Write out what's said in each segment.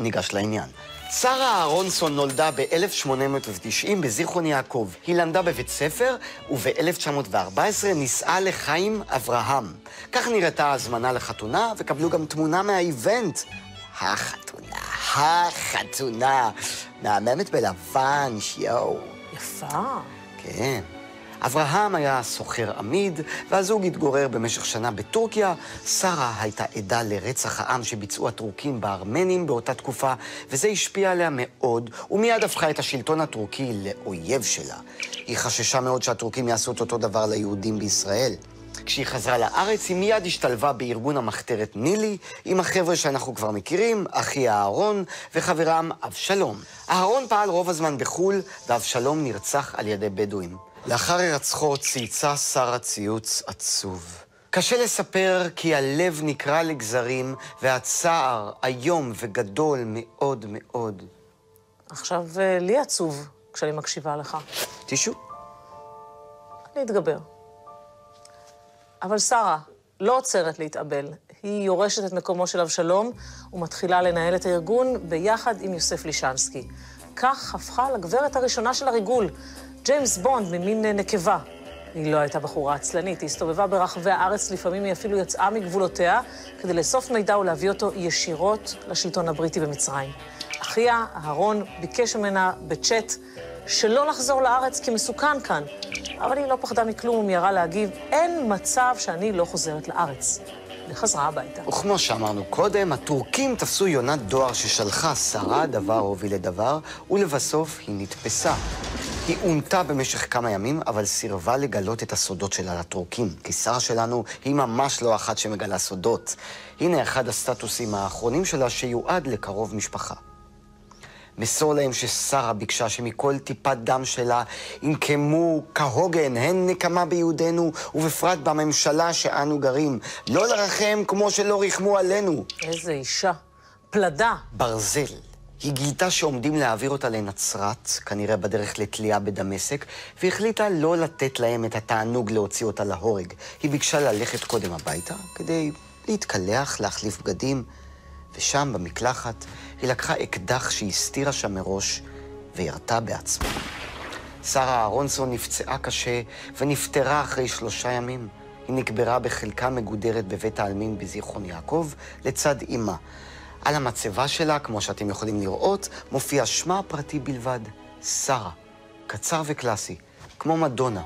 ניגש לעניין. שרה אהרונסון נולדה ב-1890 בזיכרון יעקב. היא למדה בבית ספר, וב-1914 נישאה לחיים אברהם. כך נראתה ההזמנה לחתונה, וקבלו גם תמונה מהאיבנט. החתונה. מהממת בלבן, שיו. יפה. כן. אברהם היה סוחר עמיד, והזוג התגורר במשך שנה בטורקיה. שרה הייתה עדה לרצח העם שביצעו הטורקים בארמנים באותה תקופה, וזה השפיע עליה מאוד, ומיד הפכה את השלטון הטורקי לאויב שלה. היא חששה מאוד שהטורקים יעשו את אותו דבר ליהודים בישראל. כשהיא חזרה לארץ, היא מיד השתלבה בארגון המחתרת נילי, עם החבר'ה שאנחנו כבר מכירים, אחי אהרון וחברם אבשלום. אהרון פעל רוב הזמן בחול, ואבשלום נרצח על ידי בדואים. לאחר הרצחו צייצה שרה ציוץ עצוב. קשה לספר כי הלב נקרע לגזרים, והצער איום וגדול מאוד מאוד. עכשיו לי עצוב כשאני מקשיבה לך. טישו? אני אתגבר. אבל שרה לא עוצרת להתאבל. היא יורשת את מקומו של אבשלום ומתחילה לנהל את הארגון ביחד עם יוסף לישנסקי. כך הפכה לגברת הראשונה של הריגול, ג'יימס בונד ממין נקבה. היא לא הייתה בחורה עצלנית, היא הסתובבה ברחבי הארץ, לפעמים היא אפילו יצאה מגבולותיה כדי לאסוף מידע ולהביא אותו ישירות לשלטון הבריטי במצרים. אחיה, אהרון, ביקש ממנה בצ'אט שלא לחזור לארץ כי מסוכן כאן. אבל היא לא פחדה מכלום ומיהרה להגיב, אין מצב שאני לא חוזרת לארץ. היא חזרה הביתה. וכמו שאמרנו קודם, הטורקים תפסו יונת דואר ששלחה שרה, דבר הוביל לדבר, ולבסוף היא נתפסה. היא עונתה במשך כמה ימים, אבל סירבה לגלות את הסודות שלה לטורקים. כי שרה שלנו היא ממש לא אחת שמגלה סודות. הנה אחד הסטטוסים האחרונים שלה שיועד לקרוב משפחה. מסור להם ששרה ביקשה שמכל טיפת דם שלה ינקמו כהוגן, הן נקמה ביהודינו, ובפרט בממשלה שאנו גרים. לא לרחם כמו שלא ריחמו עלינו. איזה אישה. פלדה. ברזל. היא גילתה שעומדים להעביר אותה לנצרת, כנראה בדרך לתלייה בדמשק, והחליטה לא לתת להם את התענוג להוציא אותה להורג. היא ביקשה ללכת קודם הביתה כדי להתקלח, להחליף בגדים, ושם במקלחת היא לקחה אקדח שהסתירה שם מראש וירתה בעצמה. שרה אהרונסון נפצעה קשה ונפטרה אחרי 3 ימים. היא נקברה בחלקה מגודרת בבית העלמין בזיכרון יעקב לצד אימה. על המצבה שלה, כמו שאתם יכולים לראות, מופיע שמה הפרטי בלבד, שרה. קצר וקלאסי, כמו מדונה,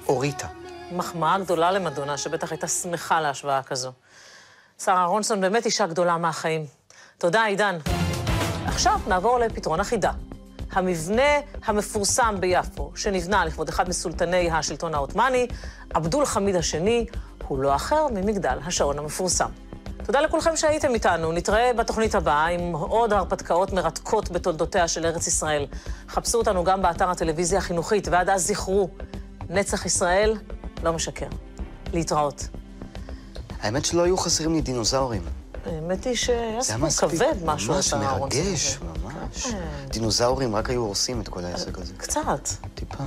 אוריטה. מחמאה גדולה למדונה, שבטח הייתה שמחה להשוואה כזו. שרה אהרונסון באמת אישה גדולה מהחיים. תודה, עידן. עכשיו נעבור לפתרון החידה. המבנה המפורסם ביפו, שנבנה לכבוד אחד מסולטני השלטון העות'מאני, עבדול חמיד השני, הוא לא אחר ממגדל השעון המפורסם. תודה לכולכם שהייתם איתנו. נתראה בתוכנית הבאה עם עוד הרפתקאות מרתקות בתולדותיה של ארץ ישראל. חפשו אותנו גם באתר הטלוויזיה החינוכית, ועד אז זכרו, נצח ישראל לא משקר. להתראות. האמת שלא היו חסרים לי דינוזאורים. האמת היא שהיה סיפור כבד משהו. ממש מרגש, ממש. דינוזאורים רק היו הורסים את כל העסק הזה. קצת. טיפה.